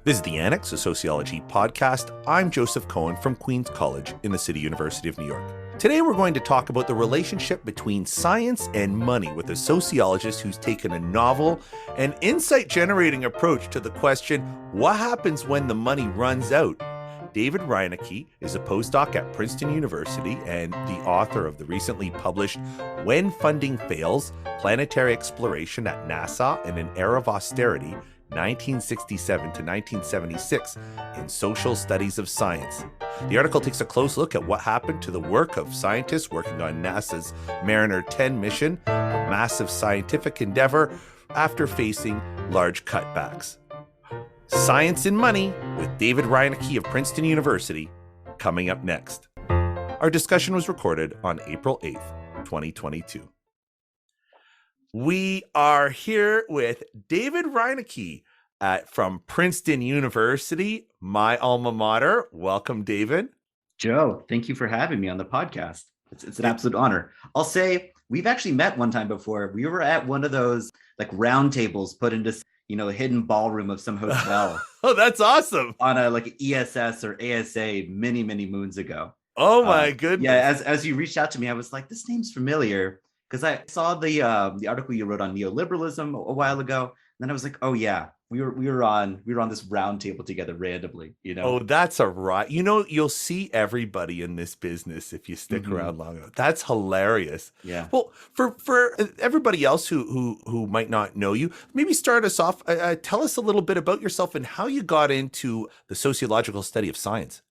This is the Annex, a sociology podcast. I'm Joseph Cohen from Queen's College in the City University of New York. Today we're going to talk about the relationship between science and money with a sociologist who's taken a novel and insight-generating approach to the question, what happens when the money runs out? David Reinecke is a postdoc at Princeton University and the author of the recently published When Funding Fails, Planetary Exploration at NASA in an Era of Austerity, 1967 to 1976 in Social Studies of Science. The article takes a close look at what happened to the work of scientists working on NASA's Mariner 10 mission, a massive scientific endeavor, after facing large cutbacks. Science and Money with David Reinecke of Princeton University, coming up next. Our discussion was recorded on April 8th, 2022. We are here with David Reinecke from Princeton University, my alma mater. Welcome, David. Joe, thank you for having me on the podcast. It's an absolute honor. I'll say we've actually met one time before. We were at one of those like round tables put into, a hidden ballroom of some hotel. Oh, that's awesome. On a like ESS or ASA many, many moons ago. Oh my goodness. Yeah, as you reached out to me, I was like, this name's familiar. Because I saw the article you wrote on neoliberalism a while ago, and then I was like, oh yeah, we were on this round table together randomly, Oh, that's a right. You'll see everybody in this business if you stick around long enough. That's hilarious. Yeah. Well, for everybody else who might not know you, maybe start us off. Tell us a little bit about yourself and how you got into the sociological study of science.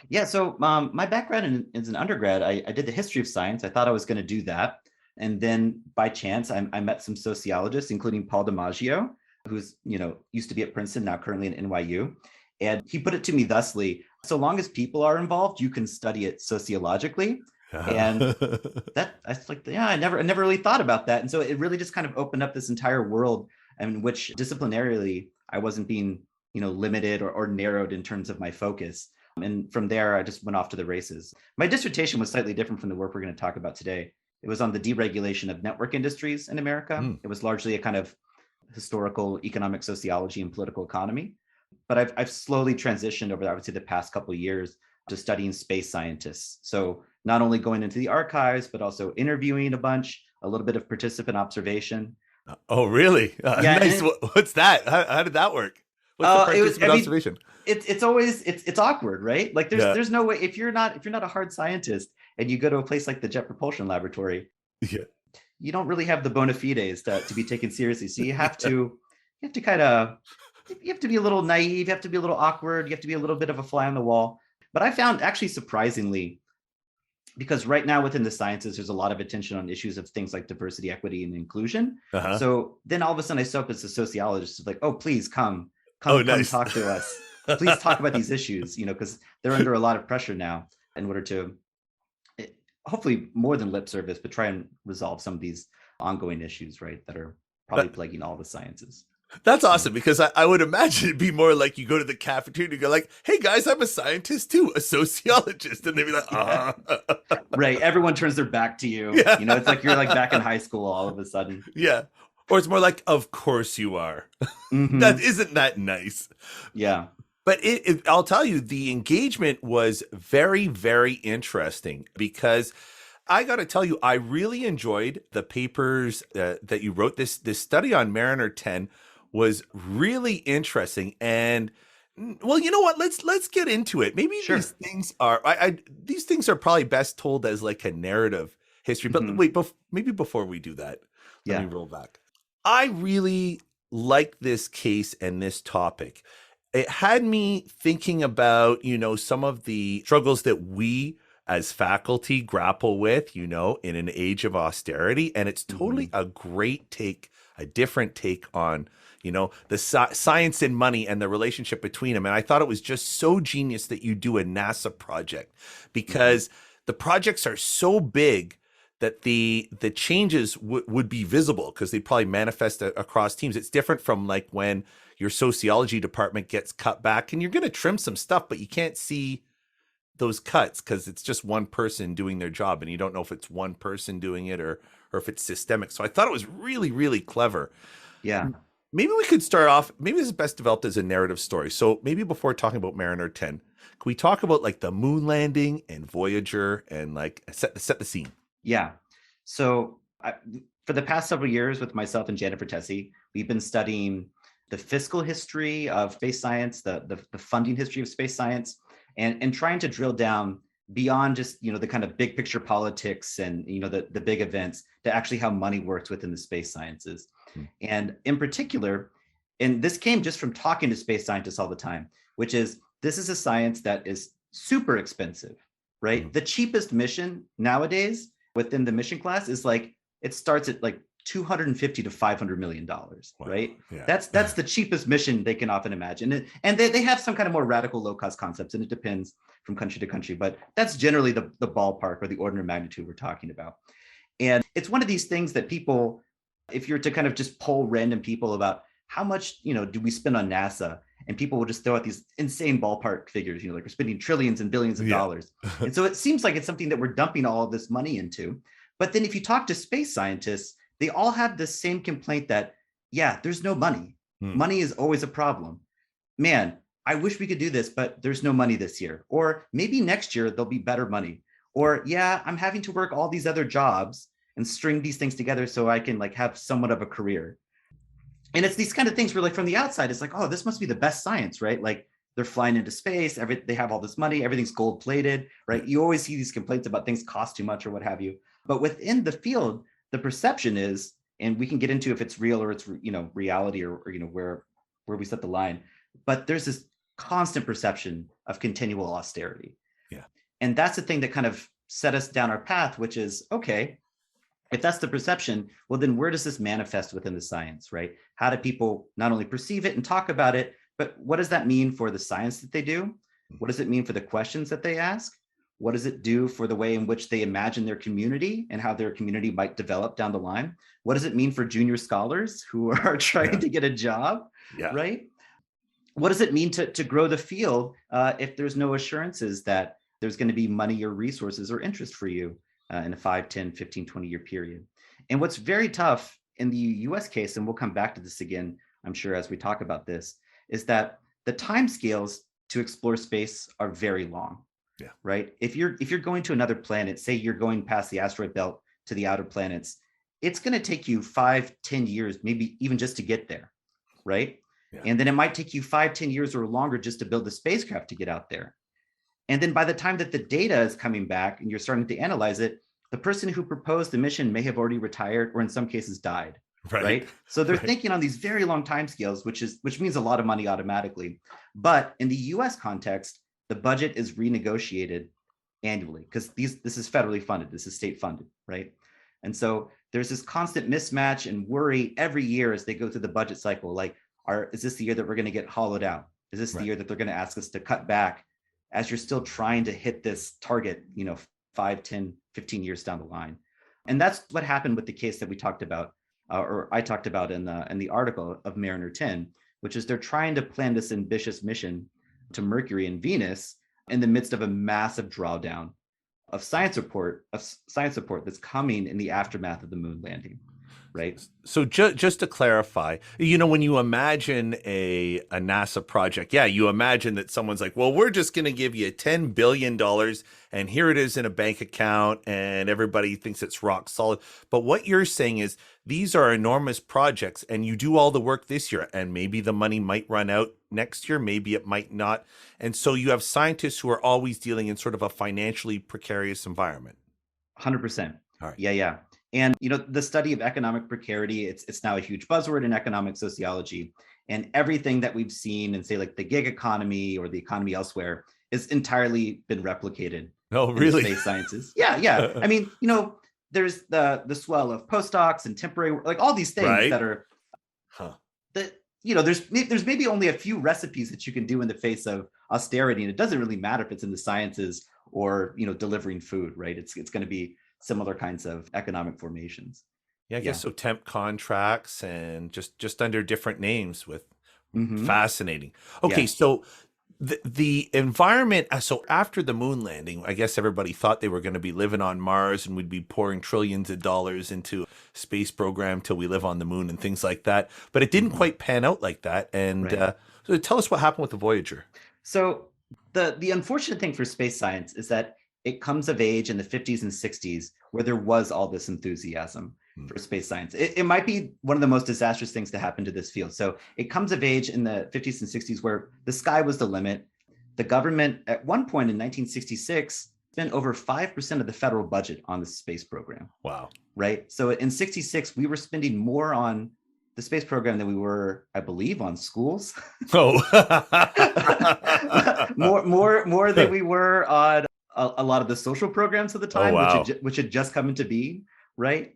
Yeah. So my background is an undergrad. I did the history of science. I thought I was going to do that. And then by chance, I met some sociologists, including Paul DiMaggio, who's, used to be at Princeton, now currently in NYU. And he put it to me thusly, so long as people are involved, you can study it sociologically. And I was like, yeah, I never really thought about that. And so it really just kind of opened up this entire world in which disciplinarily I wasn't being, limited or narrowed in terms of my focus. And from there, I just went off to the races. My dissertation was slightly different from the work we're going to talk about today. It was on the deregulation of network industries in America. It was largely a kind of historical economic sociology and political economy. But I've slowly transitioned over, I would say, the past couple of years to studying space scientists. So not only going into the archives, but also interviewing a bunch, a little bit of participant observation. Oh, really? Yeah, nice. What's that? How did that work? What's the participant observation? It's always awkward, right? Like there's no way if you're not a hard scientist and you go to a place like the Jet Propulsion Laboratory, you don't really have the bona fides to be taken seriously. So you have to be a little naive, you have to be a little awkward, you have to be a little bit of a fly on the wall. But I found actually surprisingly, because right now within the sciences, there's a lot of attention on issues of things like diversity, equity, and inclusion. So then all of a sudden I show up as a sociologist, like, oh, please come nice. Talk to us. Please talk about these issues, because they're under a lot of pressure now in order to hopefully more than lip service, but try and resolve some of these ongoing issues, right, that are probably plaguing all the sciences. That's awesome, because I would imagine it'd be more like you go to the cafeteria and you go like, hey guys, I'm a scientist too, a sociologist. And they'd be like, Right. Everyone turns their back to you. Yeah. It's like you're like back in high school all of a sudden. Yeah. Or it's more like, of course you are. Isn't that nice? Yeah. But I'll tell you, the engagement was very, very interesting, because I got to tell you, I really enjoyed the papers that you wrote. This study on Mariner 10 was really interesting. And well, you know what? Let's get into it. Maybe sure. These things are probably best told as like a narrative history. But wait, maybe before we do that, let me roll back. I really like this case and this topic. It had me thinking about, some of the struggles that we as faculty grapple with, in an age of austerity. And it's totally a great take, a different take on, the science and money and the relationship between them. And I thought it was just so genius that you do a NASA project, because the projects are so big that the changes would be visible, because they probably manifest across teams. It's different from like when your sociology department gets cut back and you're going to trim some stuff, but you can't see those cuts because it's just one person doing their job, and you don't know if it's one person doing it or if it's systemic. So I thought it was really, really clever. Yeah. maybe we could start off. Maybe this is best developed as a narrative story. So maybe before talking about Mariner 10, can we talk about like the moon landing and Voyager and like set the scene? Yeah. So for the past several years, with myself and Jennifer Tessie, we've been studying the fiscal history of space science, the funding history of space science, and trying to drill down beyond just the kind of big picture politics and the big events to actually how money works within the space sciences. Hmm. And in particular, and this came just from talking to space scientists all the time, which is this is a science that is super expensive, right? Hmm. The cheapest mission nowadays within the mission class is like it starts at like 250 to 500 million dollars, Wow. right? Yeah. That's the cheapest mission they can often imagine. And they have some kind of more radical low cost concepts, and it depends from country to country, but that's generally the ballpark or the order of magnitude we're talking about. And it's one of these things that people, if you're to kind of just poll random people about how much do we spend on NASA, and people will just throw out these insane ballpark figures, like we're spending trillions and billions of dollars. And so it seems like it's something that we're dumping all of this money into. But then if you talk to space scientists, they all have the same complaint that, yeah, there's no money. Money is always a problem. Man, I wish we could do this, but there's no money this year. Or maybe next year there'll be better money. Or yeah, I'm having to work all these other jobs and string these things together so I can like have somewhat of a career. And it's these kind of things where like from the outside, it's like, oh, this must be the best science, right? Like they're flying into space, they have all this money, everything's gold plated, right? You always see these complaints about things cost too much or what have you. But within the field, the perception is, and we can get into if it's real or it's reality or where we set the line, but there's this constant perception of continual austerity. Yeah. And that's the thing that kind of set us down our path, which is, okay, if that's the perception, well, then where does this manifest within the science, right? How do people not only perceive it and talk about it, but what does that mean for the science that they do? What does it mean for the questions that they ask? What does it do for the way in which they imagine their community and how their community might develop down the line? What does it mean for junior scholars who are trying to get a job, right? What does it mean to grow the field if there's no assurances that there's going to be money or resources or interest for you in a 5, 10, 15, 20-year period? And what's very tough in the US case, and we'll come back to this again, I'm sure, as we talk about this, is that the timescales to explore space are very long. Yeah. Right. If you're going to another planet, say you're going past the asteroid belt to the outer planets, it's going to take you 5, 10 years, maybe even just to get there. Right. Yeah. And then it might take you 5, 10 years or longer just to build the spacecraft to get out there. And then by the time that the data is coming back and you're starting to analyze it, the person who proposed the mission may have already retired or in some cases died. Right. So they're thinking on these very long timescales, which means a lot of money automatically. But in the US context, the budget is renegotiated annually because this is federally funded. This is state funded, right? And so there's this constant mismatch and worry every year as they go through the budget cycle. Like, is this the year that we're going to get hollowed out? Is this the year that they're going to ask us to cut back as you're still trying to hit this target, 5, 10, 15 years down the line? And that's what happened with the case that we talked about, or I talked about in the article of Mariner 10, which is they're trying to plan this ambitious mission to Mercury and Venus in the midst of a massive drawdown of science support that's coming in the aftermath of the moon landing, right? So just to clarify, when you imagine a NASA project, you imagine that someone's like, well, we're just going to give you $10 billion and here it is in a bank account and everybody thinks it's rock solid. But what you're saying is these are enormous projects and you do all the work this year and maybe the money might run out next year, maybe it might not. And so you have scientists who are always dealing in sort of a financially precarious environment. 100%. All right. Yeah. And the study of economic precarity, it's now a huge buzzword in economic sociology. And everything that we've seen in, say, like the gig economy or the economy elsewhere has entirely been replicated. Oh, really? In space sciences. Yeah. I mean, there's the swell of postdocs and temporary, like all these things that are that there's maybe only a few recipes that you can do in the face of austerity, and it doesn't really matter if it's in the sciences or delivering food, right? It's going to be similar kinds of economic formations. I guess so. Temp contracts and just under different names with fascinating. Okay, so the environment. So after the moon landing, I guess everybody thought they were going to be living on Mars and we'd be pouring trillions of dollars into space program till we live on the moon and things like that. But it didn't Mhm. quite pan out like that. And Right. so tell us what happened with the Voyager. So the unfortunate thing for space science is that it comes of age in the 50s and 60s where there was all this enthusiasm Hmm. for space science. It might be one of the most disastrous things to happen to this field. So it comes of age in the 50s and 60s where the sky was the limit. The government at one point in 1966 spent over 5% of the federal budget on the space program, Wow. right? So in 66, we were spending more on the space program than we were, I believe, on schools. Oh. more than we were on a lot of the social programs of the Oh time, wow. which had just come into being, right?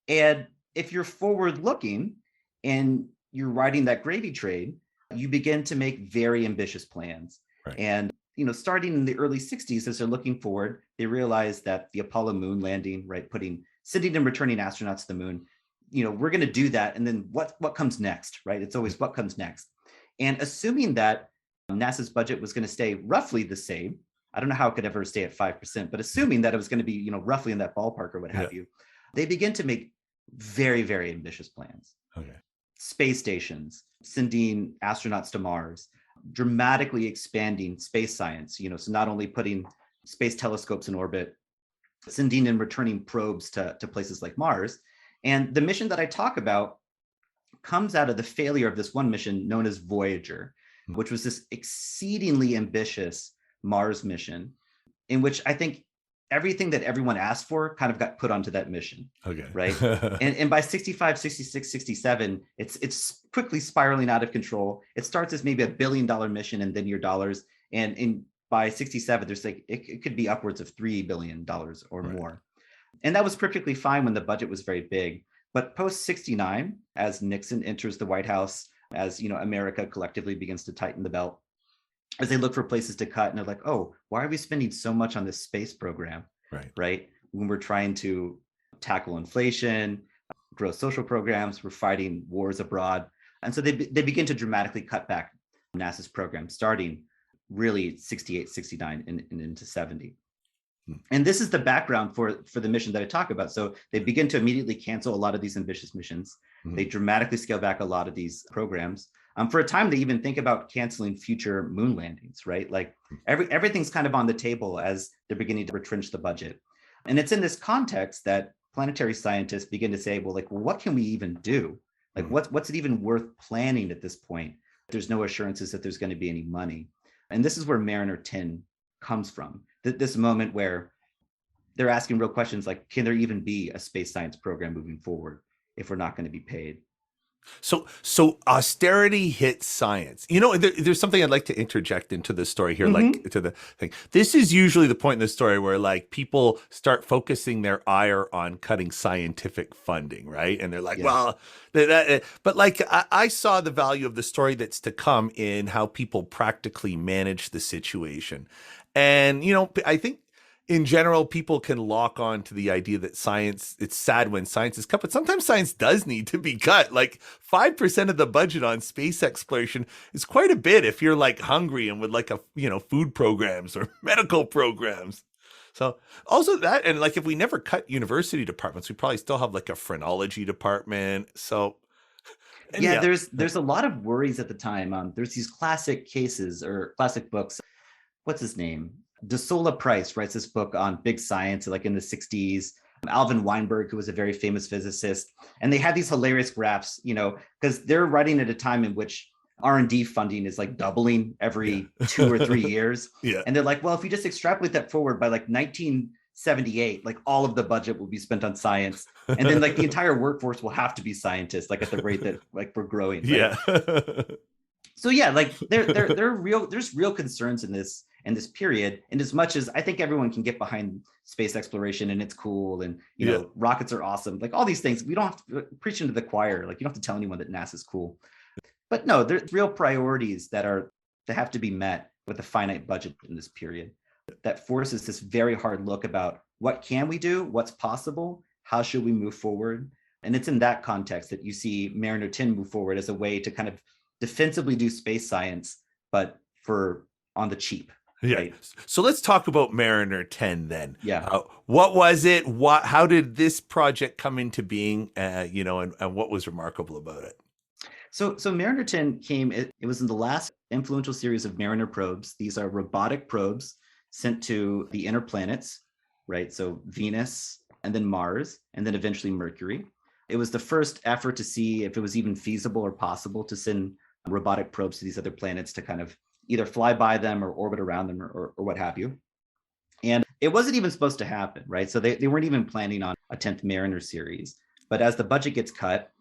And if you're forward looking and you're riding that gravy train, you begin to make very ambitious plans. Right. And starting in the early 60s, as they're looking forward, they realize that the Apollo moon landing, right, sending and returning astronauts to the moon, we're going to do that. And then what comes next, right? It's always what comes next. And assuming that NASA's budget was going to stay roughly the same, I don't know how it could ever stay at 5%, but assuming that it was going to be, roughly in that ballpark or what have you, they begin to make very, very ambitious plans. Okay. Space stations, sending astronauts to Mars, dramatically expanding space science, so not only putting space telescopes in orbit, sending and returning probes to places like Mars. And the mission that I talk about comes out of the failure of this one mission known as Voyager, which was this exceedingly ambitious Mars mission in which I think everything that everyone asked for kind of got put onto that mission. Okay. Right. And by 65, 66, 67, it's quickly spiraling out of control. It starts as maybe $1 billion mission and then your dollars. And by 67, there's like, it could be upwards of $3 billion or Right. more. And that was perfectly fine when the budget was very big. But post 69, as Nixon enters the White House, as America collectively begins to tighten the belt, as they look for places to cut, and they're like, oh, why are we spending so much on this space program? Right? When we're trying to tackle inflation, grow social programs, we're fighting wars abroad. And so they begin to dramatically cut back NASA's program, starting really 68, 69 and into 70. And this is the background for the mission that I talk about. So they begin to immediately cancel a lot of these ambitious missions. Mm-hmm. They dramatically scale back a lot of these programs. For a time, they even think about canceling future moon landings, right? Like everything's kind of on the table as they're beginning to retrench the budget. And it's in this context that planetary scientists begin to say, well, like, what can we even do? Like, what's it even worth planning at this point? There's no assurances that there's going to be any money. And this is where Mariner 10 comes from. This moment where they're asking real questions like, can there even be a space science program moving forward if we're not going to be paid? So austerity hits science. There's something I'd like to interject into the story here, like to the thing. This is usually the point in the story where like people start focusing their ire on cutting scientific funding, right? And they're like, well, but like I saw the value of the story that's to come in how people practically manage the situation. And, I think in general, people can lock on to the idea that science, it's sad when science is cut, but sometimes science does need to be cut. Like 5% of the budget on space exploration is quite a bit if you're like hungry and would like food programs or medical programs. So also that, and like if we never cut university departments, we probably still have like a phrenology department. So yeah, there's a lot of worries at the time. There's these classic cases or classic books. What's his name? DeSola Price writes this book on big science, like in the 60s. Alvin Weinberg, who was a very famous physicist, and they had these hilarious graphs, because they're writing at a time in which R&D funding is like doubling every 2 or 3 years. Yeah. And they're like, well, if you just extrapolate that forward by like 1978, like all of the budget will be spent on science. And then like the entire workforce will have to be scientists, like at the rate that like we're growing. Right? Yeah. So yeah, like there's real concerns in this period. And as much as I think everyone can get behind space exploration and it's cool and rockets are awesome, like all these things, we don't have to preach into the choir. Like you don't have to tell anyone that NASA's cool. But no, there's real priorities that have to be met with a finite budget in this period. That forces this very hard look about what can we do, what's possible, how should we move forward. And it's in that context that you see Mariner 10 move forward as a way to kind of defensively do space science, but for on the cheap, Yeah. right? So let's talk about Mariner 10 then. Yeah. What was it? How did this project come into being? And what was remarkable about it? So Mariner 10 came, it was in the last influential series of Mariner probes. These are robotic probes sent to the inner planets, right? So Venus and then Mars and then eventually Mercury. It was the first effort to see if it was even feasible or possible to send robotic probes to these other planets to kind of either fly by them or orbit around them or what have you. And it wasn't even supposed to happen, right? So they weren't even planning on a 10th Mariner series. But as the budget gets cut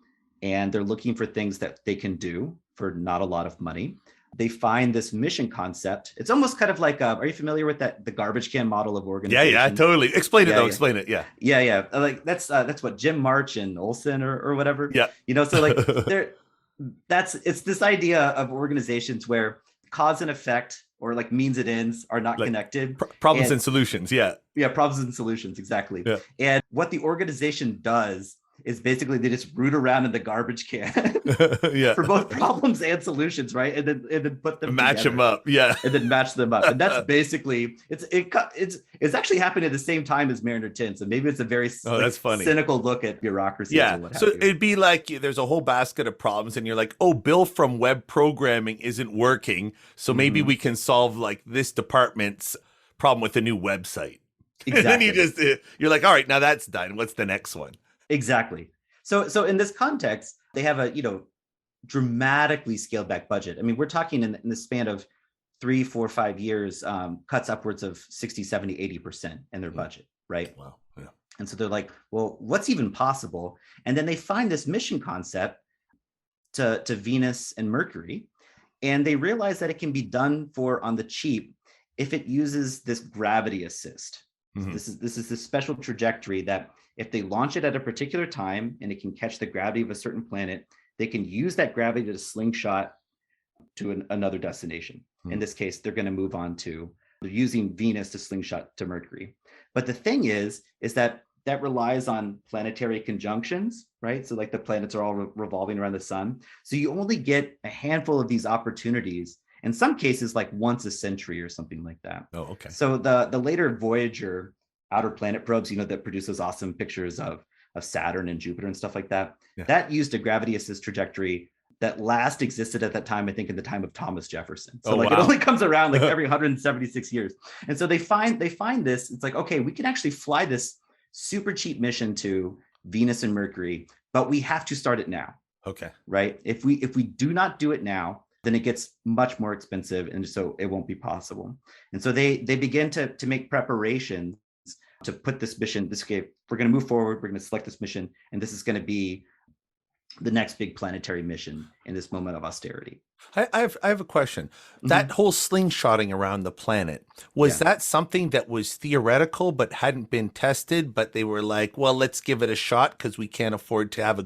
and they're looking for things that they can do for not a lot of money, they find this mission concept. It's almost kind of like, are you familiar with the garbage can model of organization? Yeah, totally. Explain it Yeah, though. yeah. Explain it. Yeah. Yeah. Like that's what Jim March and Olson or whatever. Yeah. So like it's this idea of organizations where cause and effect or like means and ends are not Like connected. problems and solutions. Yeah. Yeah, problems and solutions, exactly. Yeah. And what the organization does is basically they just root around in the garbage can Yeah. for both problems and solutions, right? And then put them Match together. them up. Yeah. And then match them up. And that's basically it's actually happening at the same time as Mariner 10. So maybe it's a very that's funny. cynical look at bureaucracy. Yeah. So it'd be like there's a whole basket of problems, and you're like, oh, Bill from web programming isn't working. So maybe we can solve like this department's problem with a new website. Exactly. And then you're like, all right, now that's done. What's the next one? Exactly. So in this context, they have a dramatically scaled back budget. I mean, we're talking in the span of 3, 4, 5 years, cuts upwards of 60, 70, 80% in their budget, right? Wow. Yeah. And so they're like, well, what's even possible? And then they find this mission concept to Venus and Mercury, and they realize that it can be done for on the cheap if it uses this gravity assist. Mm-hmm. This is this special trajectory that if they launch it at a particular time and it can catch the gravity of a certain planet, they can use that gravity to slingshot to another destination. In this case, they're going to move on to, they're using Venus to slingshot to Mercury. But the thing is that relies on planetary conjunctions, right? So like the planets are all revolving around the sun. So you only get a handful of these opportunities, in some cases like once a century or something like that. Oh, okay. So the later Voyager outer planet probes, that produces awesome pictures of Saturn and Jupiter and stuff like that, that used a gravity assist trajectory that last existed at that time, I think in the time of Thomas Jefferson. So it only comes around like every 176 years. And so they find this, it's like, okay, we can actually fly this super cheap mission to Venus and Mercury, but we have to start it now. Okay. Right? If we do not do it now, then it gets much more expensive, and so it won't be possible. And so they begin to make preparations to put this mission, we're going to move forward, we're going to select this mission, and this is going to be the next big planetary mission in this moment of austerity. I have a question. That whole slingshotting around the planet, was that something that was theoretical but hadn't been tested, but they were like, well, let's give it a shot because we can't afford to have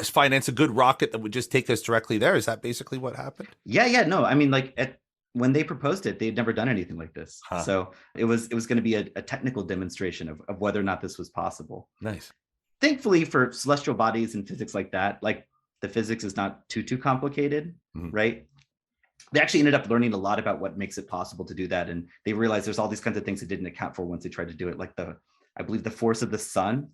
finance a good rocket that would just take us directly there? Is that basically what happened? Yeah. No, I mean, like when they proposed it, they had never done anything like this. So it was going to be a technical demonstration of whether or not this was possible. Nice. Thankfully for celestial bodies and physics like that, like the physics is not too complicated, right? They actually ended up learning a lot about what makes it possible to do that. And they realized there's all these kinds of things they didn't account for once they tried to do it. Like I believe the force of the sun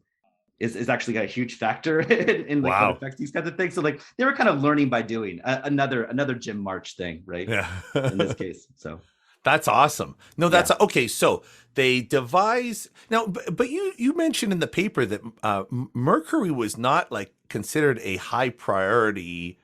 is actually a huge factor in like what affects these kinds of things. So like they were kind of learning by doing another Jim March thing, right? Yeah. In this case. So that's awesome. No, that's okay. So they devise now, but you mentioned in the paper that Mercury was not like considered a high priority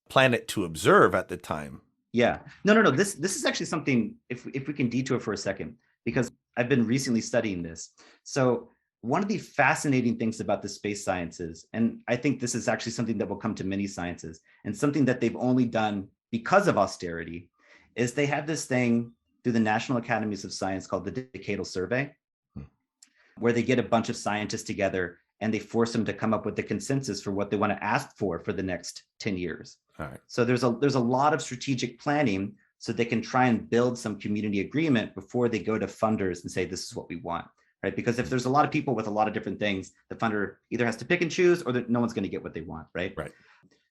planet to observe at the time. Yeah. No. This is actually something, if we can detour for a second, because I've been recently studying this. So one of the fascinating things about the space sciences, and I think this is actually something that will come to many sciences, and something that they've only done because of austerity, is they have this thing through the National Academies of Science called the Decadal Survey, where they get a bunch of scientists together and they force them to come up with the consensus for what they want to ask for the next 10 years. All right. So there's a lot of strategic planning so they can try and build some community agreement before they go to funders and say, this is what we want, right? Because if there's a lot of people with a lot of different things, the funder either has to pick and choose or no one's going to get what they want, right? Right.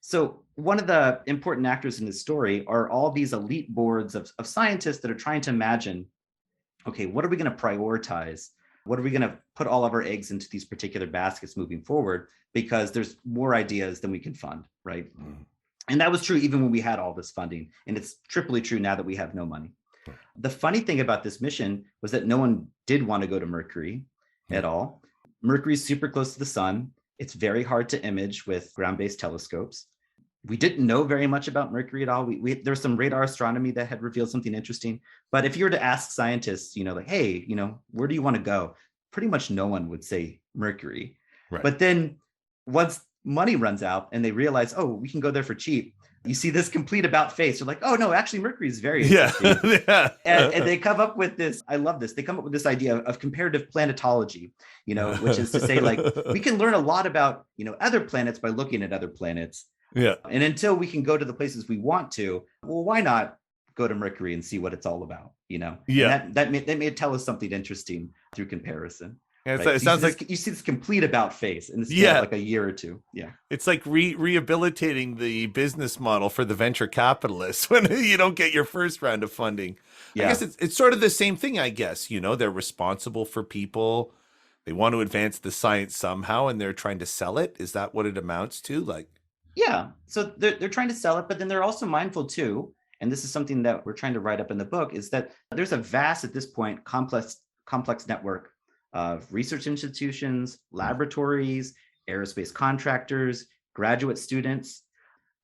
So one of the important actors in this story are all these elite boards of scientists that are trying to imagine, okay, what are we going to prioritize? What are we going to put all of our eggs into these particular baskets moving forward? Because there's more ideas than we can fund, right? Mm. And that was true even when we had all this funding. And it's triply true now that we have no money. The funny thing about this mission was that no one did want to go to Mercury at Mm. all. Mercury is super close to the sun. It's very hard to image with ground-based telescopes. We didn't know very much about Mercury at all. There was some radar astronomy that had revealed something interesting. But if you were to ask scientists, like, hey, where do you want to go? Pretty much no one would say Mercury. Right. But then once money runs out and they realize, oh, we can go there for cheap, you see this complete about face. They're like, oh, no, actually, Mercury is very Yeah. interesting. Yeah. And they come up with this. I love this. They come up with this idea of comparative planetology, which is to say, like, we can learn a lot about, other planets by looking at other planets. Yeah. And until we can go to the places we want to, well, why not go to Mercury and see what it's all about? Yeah. And that may tell us something interesting through comparison. Yeah, Right? it So sounds like you see this complete about face in the span of like a year or two. Yeah. it's like rehabilitating the business model for the venture capitalists when you don't get your first round of funding. I Yeah. guess it's sort of the same thing, I guess. They're responsible for people. They want to advance the science somehow and they're trying to sell it. Is that what it amounts to? Like, Yeah. So they're trying to sell it, but then they're also mindful too. And this is something that we're trying to write up in the book, is that there's a vast, at this point, complex network of research institutions, laboratories, aerospace contractors, graduate students.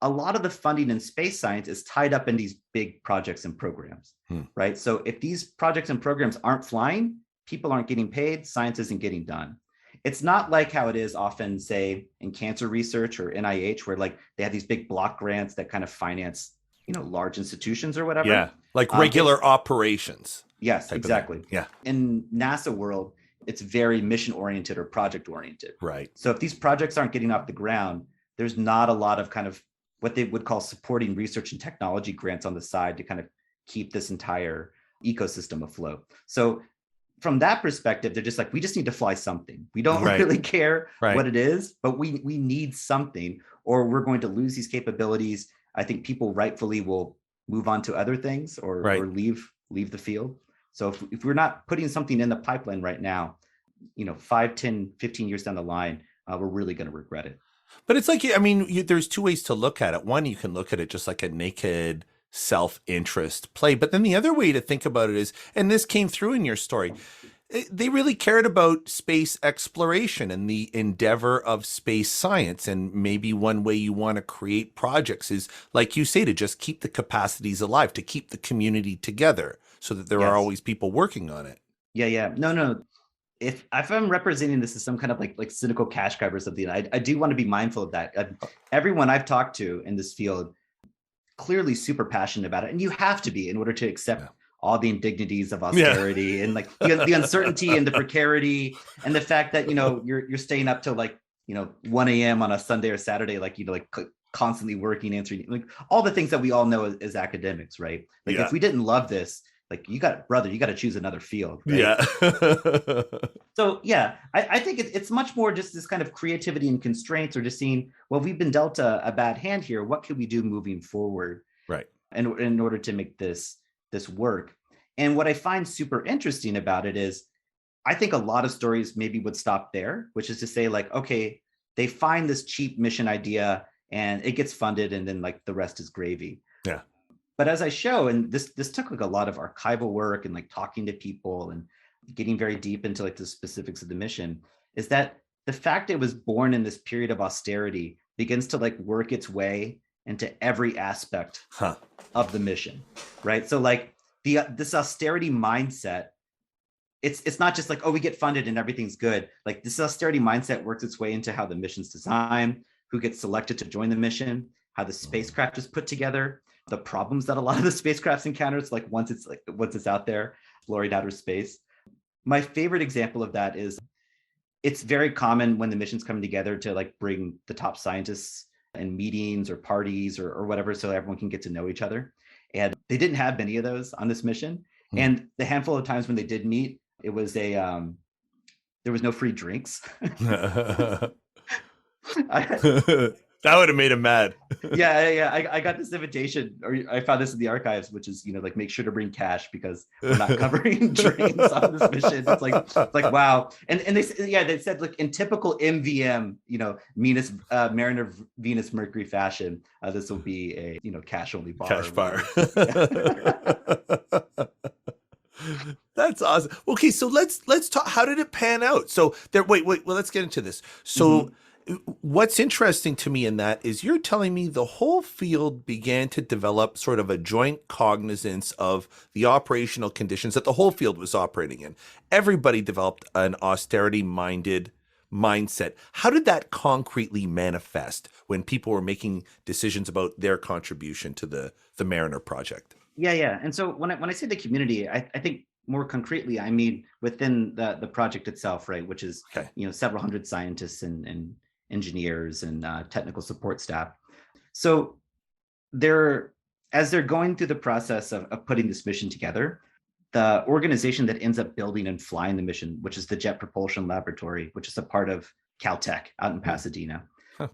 A lot of the funding in space science is tied up in these big projects and programs, right? So if these projects and programs aren't flying, people aren't getting paid, science isn't getting done. It's not like how it is often, say, in cancer research or NIH, where like they have these big block grants that kind of finance, large institutions or whatever. yeah, like regular operations. Yes, exactly. Yeah. In NASA world, it's very mission oriented or project oriented. Right. So if these projects aren't getting off the ground, there's not a lot of kind of what they would call supporting research and technology grants on the side to kind of keep this entire ecosystem afloat. So from that perspective, they're just like, we just need to fly something. We don't really care what it is, but we need something, or we're going to lose these capabilities. I think people rightfully will move on to other things or leave the field. So if we're not putting something in the pipeline right now, 5, 10, 15 years down the line, we're really going to regret it. But it's like, I mean, there's two ways to look at it. One, you can look at it just like a naked self-interest play. But then the other way to think about it is, and this came through in your story, they really cared about space exploration and the endeavor of space science. And maybe one way you want to create projects is, like you say, to just keep the capacities alive, to keep the community together so that there are always people working on it. Yeah. No. If I'm representing this as some kind of like cynical cash grab or something, I do want to be mindful of that. Everyone I've talked to in this field clearly super passionate about it, and you have to be in order to accept all the indignities of austerity and like the uncertainty and the precarity and the fact that you're staying up till like 1 a.m. on a Sunday or Saturday, like constantly working, answering like all the things that we all know as academics, right? Like if we didn't love this, like you got to choose another field, right? Yeah. So I think it's much more just this kind of creativity and constraints, or just seeing, well, we've been dealt a bad hand here. What can we do moving forward? Right. And in order to make this work. And what I find super interesting about it is, I think a lot of stories maybe would stop there, which is to say, like, okay, they find this cheap mission idea and it gets funded, and then like the rest is gravy. Yeah. But as I show, and this took like a lot of archival work and like talking to people and getting very deep into like the specifics of the mission, is that the fact it was born in this period of austerity begins to like work its way into every aspect of the mission, right? So like this austerity mindset, it's not just like, oh, we get funded and everything's good. Like this austerity mindset works its way into how the mission's designed, who gets selected to join the mission, how the spacecraft is put together, the problems that a lot of the spacecrafts encounters, like once it's out there exploring outer space. My favorite example of that is, it's very common when the mission's coming together to like bring the top scientists and meetings or parties or whatever, so everyone can get to know each other. And they didn't have many of those on this mission. And the handful of times when they did meet, it was there was no free drinks. That would have made him mad. Yeah. I got this invitation, or I found this in the archives, which is, like, make sure to bring cash because we're not covering drains on this mission. It's like wow. And they said, like, in typical MVM, Mariner Venus Mercury fashion, this will be a cash only bar. Cash bar. Yeah. That's awesome. Okay, so let's talk. How did it pan out? So there. Wait. Well, let's get into this. So, what's interesting to me in that is you're telling me the whole field began to develop sort of a joint cognizance of the operational conditions that the whole field was operating in. Everybody developed an austerity-minded mindset. How did that concretely manifest when people were making decisions about their contribution to the Mariner project? Yeah. And so when I say the community, I think more concretely, I mean within the project itself, right? Which is, Okay. several hundred scientists and engineers and technical support staff. So as they're going through the process of putting this mission together, the organization that ends up building and flying the mission, which is the Jet Propulsion Laboratory, which is a part of Caltech out in Pasadena. Huh.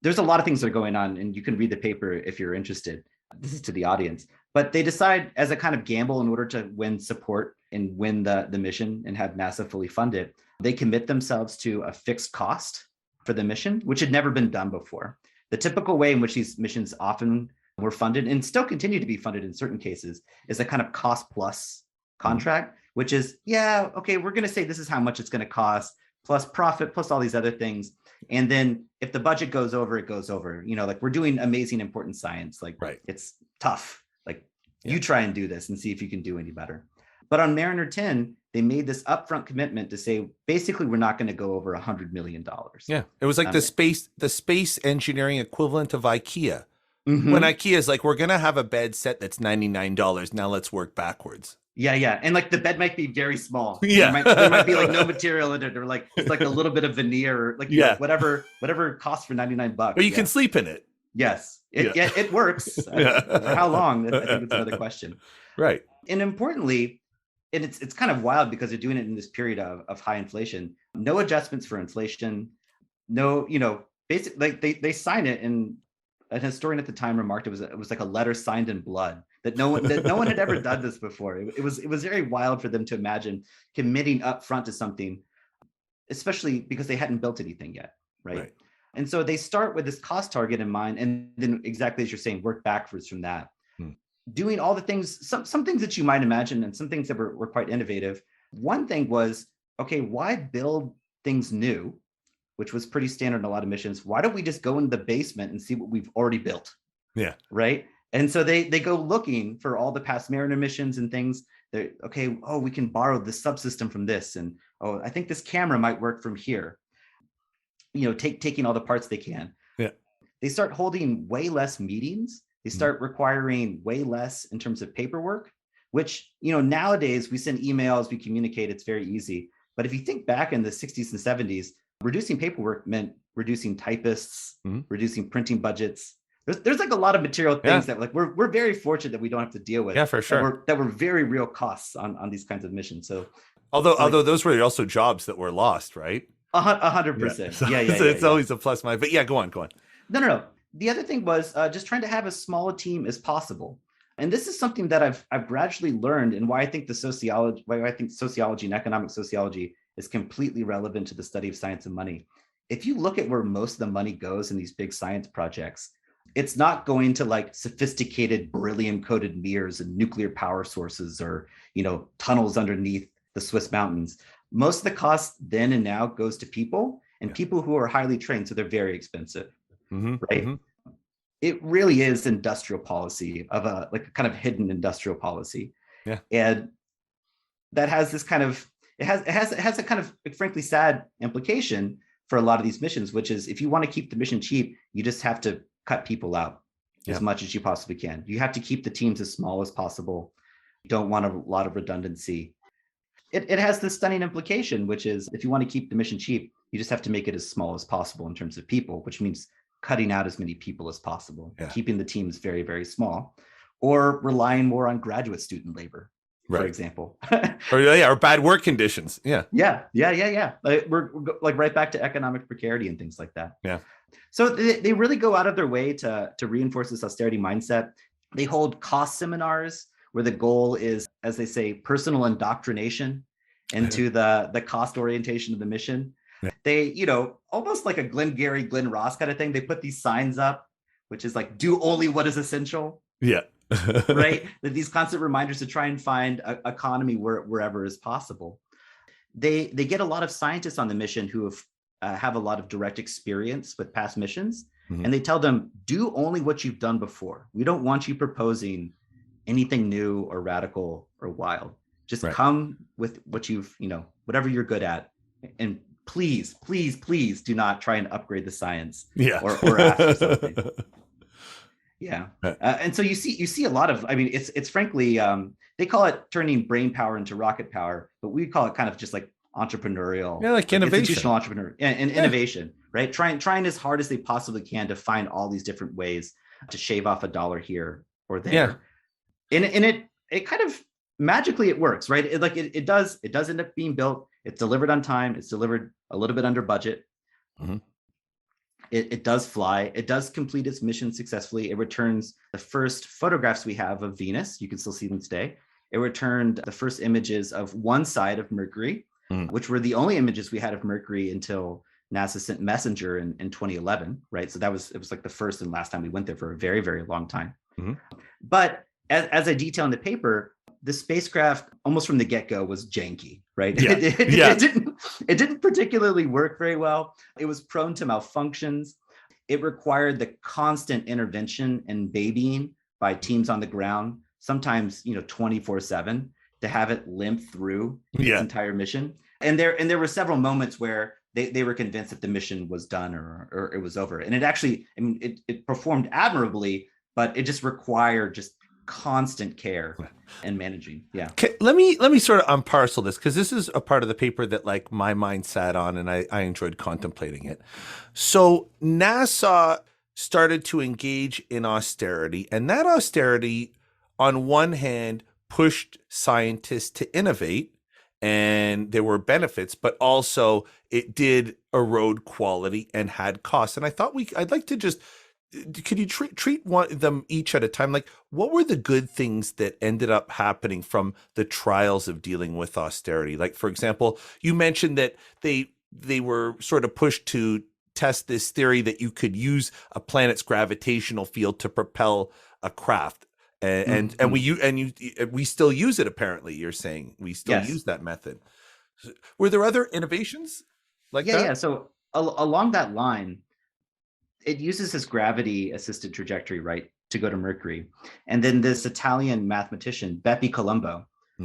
There's a lot of things that are going on, and you can read the paper if you're interested. This is to the audience, but they decide, as a kind of gamble, in order to win support and win the mission and have NASA fully fund it, they commit themselves to a fixed cost for the mission, which had never been done before. The typical way in which these missions often were funded, and still continue to be funded in certain cases, is a kind of cost plus contract, which is, okay, we're going to say this is how much it's going to cost, plus profit, plus all these other things. And then if the budget goes over, it goes over. Like, we're doing amazing, important science. Like, right. It's tough. Like, you try and do this and see if you can do any better. But on Mariner 10, they made this upfront commitment to say, basically, we're not going to go over $100 million. Yeah, it was like the space engineering equivalent of IKEA. Mm-hmm. When IKEA is like, we're going to have a bed set that's $99. Now let's work backwards. Yeah. And like, the bed might be very small. Yeah. There might be like no material in it, or like it's like a little bit of veneer, or like whatever costs for $99. Or you can sleep in it. Yes. It works. For how long? I think it's another question. Right. And importantly, and it's kind of wild because they're doing it in this period of high inflation. No adjustments for inflation. No, basically, like they sign it, and a historian at the time remarked it was like a letter signed in blood. That no one had ever done this before. It was very wild for them to imagine committing up front to something, especially because they hadn't built anything yet, right? And so they start with this cost target in mind, and then, exactly as you're saying, work backwards from that. Doing all the things, some things that you might imagine, and some things that were quite innovative. One thing was, okay, why build things new, which was pretty standard in a lot of missions? Why don't we just go into the basement and see what we've already built? Yeah. Right. And so they go looking for all the past Mariner missions and things. They're okay. Oh, we can borrow this subsystem from this, and I think this camera might work from here. Taking all the parts they can. Yeah. They start holding way less meetings. They start requiring way less in terms of paperwork, which, nowadays we send emails, we communicate, it's very easy. But if you think back in the 60s and 70s, reducing paperwork meant reducing typists, reducing printing budgets. There's like a lot of material things that, like, we're very fortunate that we don't have to deal with. Yeah, for sure. That were very real costs on these kinds of missions. So, although those were also jobs that were lost, right? 100%. Yeah. So it's always a plus minus. But yeah, go on. No. The other thing was just trying to have as small a team as possible. And this is something that I've gradually learned, and why I think sociology and economic sociology is completely relevant to the study of science and money. If you look at where most of the money goes in these big science projects, it's not going to like sophisticated beryllium-coated mirrors and nuclear power sources, or tunnels underneath the Swiss mountains. Most of the cost then and now goes to people, and people who are highly trained, so they're very expensive, right? It really is industrial policy of a kind of hidden industrial policy. Yeah. And that has this kind of, it has a kind of frankly sad implication for a lot of these missions, which is, if you want to keep the mission cheap, you just have to cut people out as much as you possibly can. You have to keep the teams as small as possible. You don't want a lot of redundancy. It has this stunning implication, which is, if you want to keep the mission cheap, you just have to make it as small as possible in terms of people, which means cutting out as many people as possible, keeping the teams very, very small, or relying more on graduate student labor. for Right. example. Or yeah, or bad work conditions. Yeah. Yeah. We're like right back to economic precarity and things like that. Yeah. So they really go out of their way to reinforce this austerity mindset. They hold cost seminars where the goal is, as they say, personal indoctrination into the cost orientation of the mission. Yeah. They, almost like a Glengarry, Glen Ross kind of thing. They put these signs up, which is like, do only what is essential. Yeah. Right? These constant reminders to try and find economy wherever is possible. They get a lot of scientists on the mission who have a lot of direct experience with past missions, and they tell them, do only what you've done before. We don't want you proposing anything new or radical or wild. Just Right. come with what whatever you're good at, and please do not try and upgrade the science Yeah. or ask for something. Yeah. Right. And so you see a lot of, I mean, it's frankly, they call it turning brain power into rocket power, but we call it kind of just like entrepreneurial, Yeah, like innovation. institutional entrepreneur and innovation, right? Trying as hard as they possibly can to find all these different ways to shave off a dollar here or there. Yeah. And it kind of magically it works, right? It does end up being built. It's delivered on time. It's delivered a little bit under budget. Mm-hmm. It does fly. It does complete its mission successfully. It returns the first photographs we have of Venus. You can still see them today. It returned the first images of one side of Mercury, which were the only images we had of Mercury until NASA sent Messenger in 2011, right? So it was like the first and last time we went there for a very, very long time. Mm-hmm. But as I detail in the paper, the spacecraft almost from the get-go was janky, right? Yeah. It didn't particularly work very well. It was prone to malfunctions. It required the constant intervention and babying by teams on the ground, sometimes 24/7, to have it limp through its entire mission. And there were several moments where they were convinced that the mission was done or it was over. And it actually, I mean, it performed admirably, but it just required just constant care and managing. Yeah. Okay, let me sort of unparcel this, because this is a part of the paper that like my mind sat on and I enjoyed contemplating it. So NASA started to engage in austerity, and that austerity on one hand pushed scientists to innovate, and there were benefits, but also it did erode quality and had costs. And I thought I'd like to just, could you treat them each at a time? Like, what were the good things that ended up happening from the trials of dealing with austerity? Like, for example, you mentioned that they were sort of pushed to test this theory that you could use a planet's gravitational field to propel a craft. And we still use it. Apparently, you're saying we still use that method. Were there other innovations like that? Yeah. So along that line, it uses this gravity-assisted trajectory, right, to go to Mercury. And then this Italian mathematician, Bepi Colombo,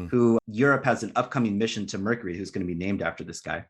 who Europe has an upcoming mission to Mercury, who's going to be named after this guy.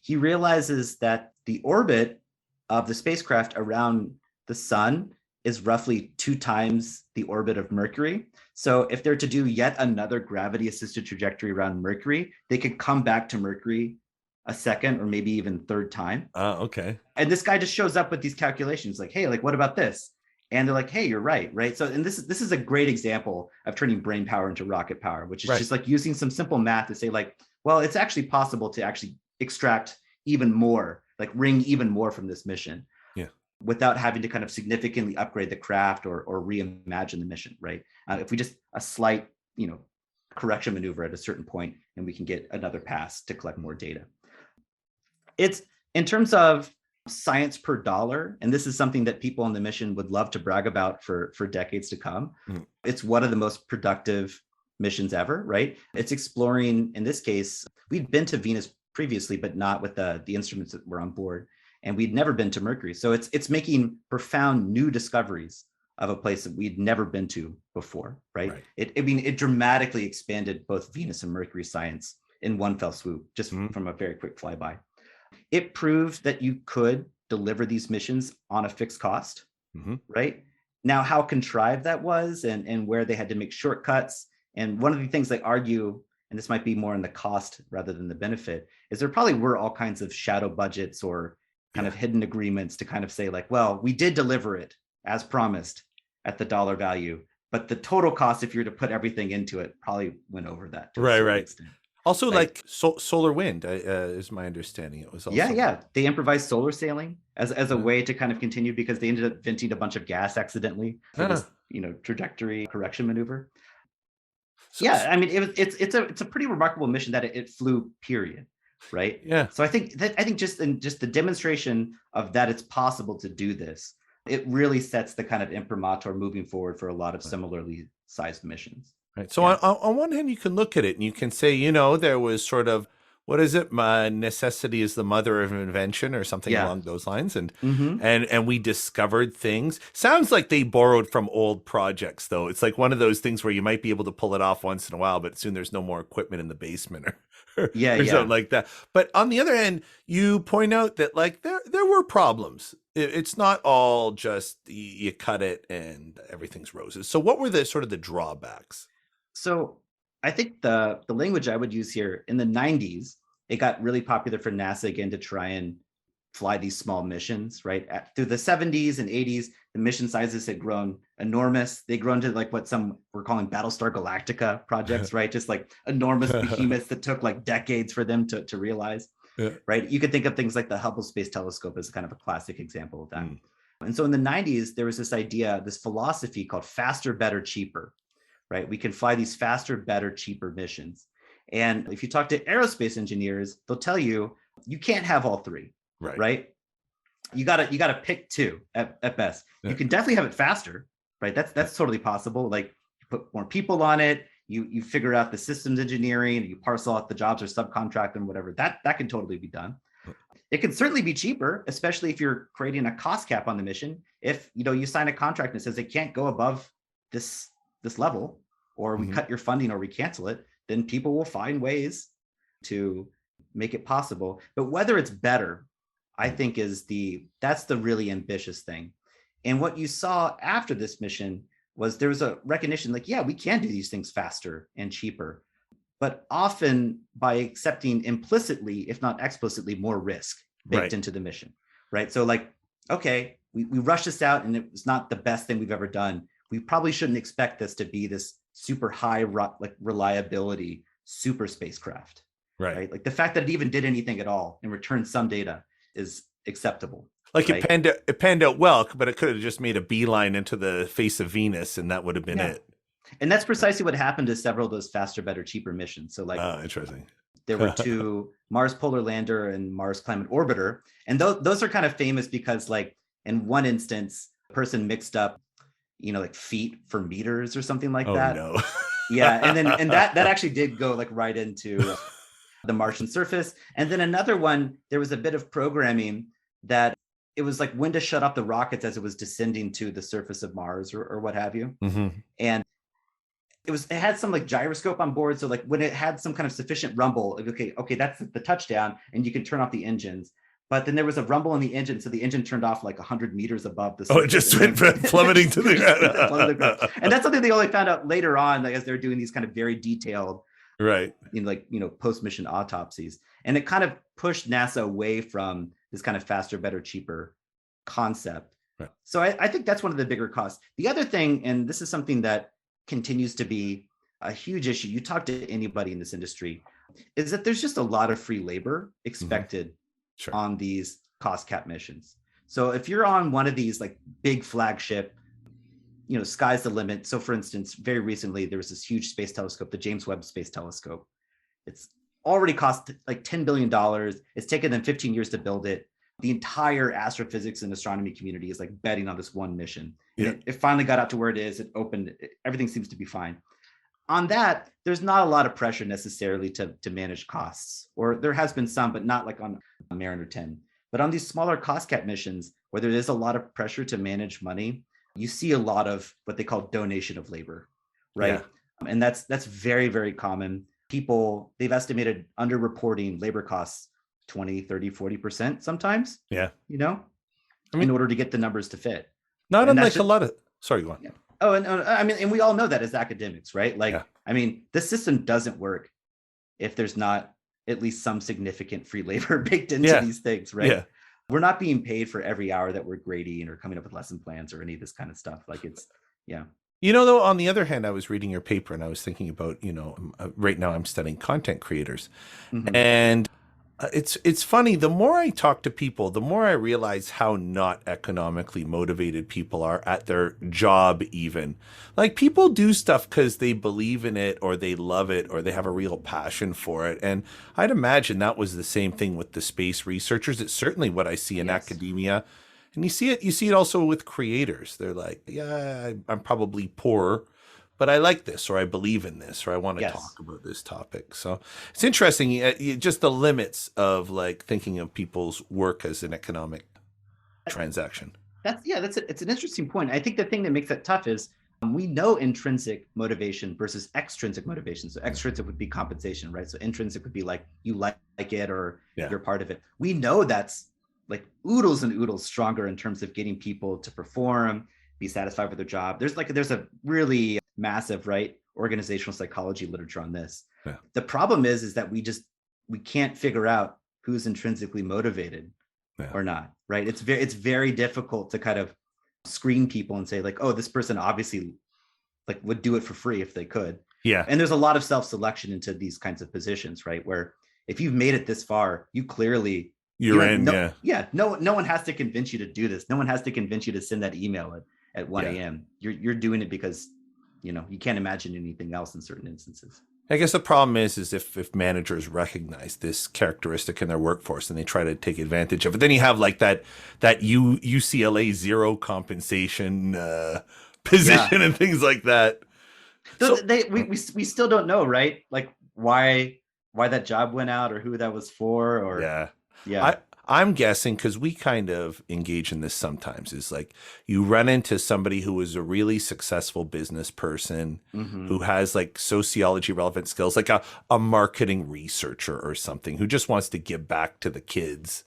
He realizes that the orbit of the spacecraft around the sun is roughly 2 times the orbit of Mercury. So if they're to do yet another gravity-assisted trajectory around Mercury, they could come back to Mercury a second or maybe even third time. Okay. And this guy just shows up with these calculations like, hey, like, what about this? And they're like, hey, you're right. So, and this is a great example of turning brain power into rocket power, which is just like using some simple math to say like, well, it's actually possible to actually extract even more, like wring even more from this mission. Yeah. Without having to kind of significantly upgrade the craft or reimagine the mission, right? If we just a slight, correction maneuver at a certain point, and we can get another pass to collect more data. It's in terms of science per dollar, and this is something that people on the mission would love to brag about for decades to come. It's one of the most productive missions ever, right? It's exploring, in this case, we'd been to Venus previously, but not with the instruments that were on board, and we'd never been to Mercury. So it's making profound new discoveries of a place that we'd never been to before, right? It dramatically expanded both Venus and Mercury science in one fell swoop, just from a very quick flyby. It proved that you could deliver these missions on a fixed cost, right? Now, how contrived that was and where they had to make shortcuts. And one of the things they argue, and this might be more in the cost rather than the benefit, is there probably were all kinds of shadow budgets or kind of hidden agreements to kind of say like, well, we did deliver it as promised at the dollar value, but the total cost, if you were to put everything into it, probably went over that to a Right, certain right. extent. Also, Like, like solar wind is my understanding. It was yeah, also. yeah, they improvised solar sailing as a Uh, way to kind of continue because they ended up venting a bunch of gas accidentally for uh, this, trajectory correction maneuver. so, Yeah, I mean, it's a pretty remarkable mission that it flew, period, right? yeah. So I think just the demonstration of that it's possible to do this, it really sets the kind of imprimatur moving forward for a lot of similarly sized missions. Right. So Yeah. on one hand, you can look at it and you can say, there was sort of, what is it? My necessity is the mother of invention, or something Yeah. along those lines. And Mm-hmm. and we discovered things. Sounds like they borrowed from old projects, though. It's like one of those things where you might be able to pull it off once in a while, but soon there's no more equipment in the basement, Yeah, or something yeah. like that. But on the other hand, you point out that like there were problems. It's not all just you cut it and everything's roses. So what were the sort of the drawbacks? So I think the language I would use here in the 90s, it got really popular for NASA again to try and fly these small missions, right? Through the 70s and 80s, the mission sizes had grown enormous. They grown to like what some were calling Battlestar Galactica projects, right? Just like enormous behemoths that took like decades for them to realize, Yeah. right? You could think of things like the Hubble Space Telescope as kind of a classic example of that. Mm. And so in the 90s, there was this idea, this philosophy called faster, better, cheaper, right? We can fly these faster, better, cheaper missions. And if you talk to aerospace engineers, they'll tell you you can't have all three, Right. right? You gotta pick two at best. Yeah. You can definitely have it faster, right? That's totally possible. Like you put more people on it, you figure out the systems engineering, you parcel out the jobs or subcontract them, whatever. That can totally be done. It can certainly be cheaper, especially if you're creating a cost cap on the mission. If you sign a contract and it says it can't go above this level, or we cut your funding or we cancel it, then people will find ways to make it possible. But whether it's better, I think that's the really ambitious thing. And what you saw after this mission was there was a recognition like, yeah, we can do these things faster and cheaper, but often by accepting implicitly, if not explicitly, more risk baked into the mission, right? So like, okay, we rushed this out and it was not the best thing we've ever done. We probably shouldn't expect this to be this super high reliability super spacecraft, right? Like the fact that it even did anything at all and returned some data is acceptable. Like right? it panned out well, but it could have just made a beeline into the face of Venus, and that would have been it. And that's precisely what happened to several of those faster, better, cheaper missions. So like, Interesting. there were two Mars Polar Lander and Mars Climate Orbiter, and those are kind of famous because like in one instance, a person mixed up, like feet for meters or something like that. No. Yeah, and that actually did go like right into the Martian surface. And then another one, there was a bit of programming that it was like when to shut off the rockets as it was descending to the surface of Mars or what have you. And it had some like gyroscope on board. So like when it had some kind of sufficient rumble, like, okay, that's the touchdown and you can turn off the engines. But then there was a rumble in the engine. So the engine turned off like 100 meters above the surface. Oh, it just went plummeting to the ground. And that's something they only found out later on, like as they're doing these kind of very detailed, right, post-mission autopsies. And it kind of pushed NASA away from this kind of faster, better, cheaper concept. Right. So I think that's one of the bigger costs. The other thing, and this is something that continues to be a huge issue, you talk to anybody in this industry, is that there's just a lot of free labor expected on these cost cap missions. So if you're on one of these like big flagship, sky's the limit. So for instance, very recently, there was this huge space telescope, the James Webb Space Telescope. It's already cost like $10 billion. It's taken them 15 years to build it. The entire astrophysics and astronomy community is like betting on this one mission. Yeah. It finally got out to where it is. It opened, everything seems to be fine. On that, there's not a lot of pressure necessarily to manage costs, or there has been some, but not like on Mariner 10. But on these smaller cost cap missions, where there is a lot of pressure to manage money, you see a lot of what they call donation of labor, right? Yeah. And that's very, very common. People, they've estimated underreporting labor costs 20, 30, 40% sometimes. Yeah. In order to get the numbers to fit. Not unlike a lot of, sorry, go on. Yeah. Oh, and we all know that as academics, right? Like, the system doesn't work if there's not at least some significant free labor baked into these things, right? Yeah. We're not being paid for every hour that we're grading or coming up with lesson plans or any of this kind of stuff. Like Though, on the other hand, I was reading your paper and I was thinking about, right now I'm studying content creators. Hmm. And it's funny. The more I talk to people, the more I realize how not economically motivated people are at their job. Even like people do stuff because they believe in it or they love it or they have a real passion for it. And I'd imagine that was the same thing with the space researchers. It's certainly what I see in Yes. academia, and you see it also with creators. They're like, yeah, I'm probably poor, but I like this, or I believe in this, or I want to Yes. talk about this topic. So it's interesting, just the limits of like thinking of people's work as an economic transaction. It's an interesting point. I think the thing that makes that tough is we know intrinsic motivation versus extrinsic motivation. So Yeah. extrinsic would be compensation, right? So intrinsic would be like you like it or Yeah. you're part of it. We know that's like oodles and oodles stronger in terms of getting people to perform, be satisfied with their job. There's a really massive, right, organizational psychology literature on this. Yeah. The problem is that we can't figure out who's intrinsically motivated Yeah. or not, right? It's very difficult to kind of screen people and say like, oh, this person obviously like would do it for free if they could. Yeah. And there's a lot of self-selection into these kinds of positions, right? Where if you've made it this far, you You're don't in. no Yeah. yeah, no one has to convince you to do this. No one has to convince you to send that email at 1 Yeah. a.m. You're doing it because you can't imagine anything else in certain instances. I guess the problem is if managers recognize this characteristic in their workforce and they try to take advantage of it, then you have like that UCLA zero compensation Yeah. position and things like that. So So we still don't know, right? Like why that job went out or who that was for or yeah. yeah. I I'm guessing because we kind of engage in this sometimes is like you run into somebody who is a really successful business person who Hmm. has like sociology relevant skills, like a marketing researcher or something who just wants to give back to the kids.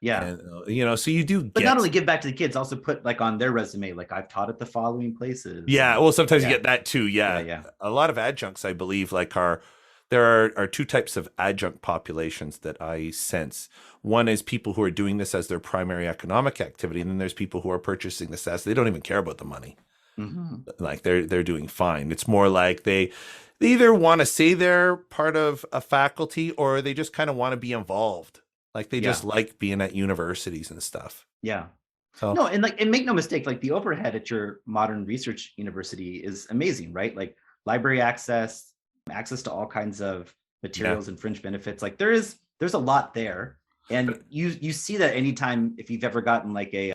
Yeah. And so you do But not get only give back to the kids, also put like on their resume, like I've taught at the following places. yeah, And well sometimes you yeah, get that too. yeah, Yeah. yeah. A lot of adjuncts I believe like are there are two types of adjunct populations that I sense. One is people who are doing this as their primary economic activity, and then there's people who are purchasing this as they don't even care about the money. Hmm. Like they're doing fine. It's more like they either want to say they're part of a faculty or they just kind of want to be involved. Like they just Yeah, like being at universities and stuff. yeah. So No, and make no mistake, like the overhead at your modern research university is amazing, right? Like library access, access to all kinds of yeah. materials and fringe benefits. Like there's a lot there. And But you see that anytime if you've ever gotten like a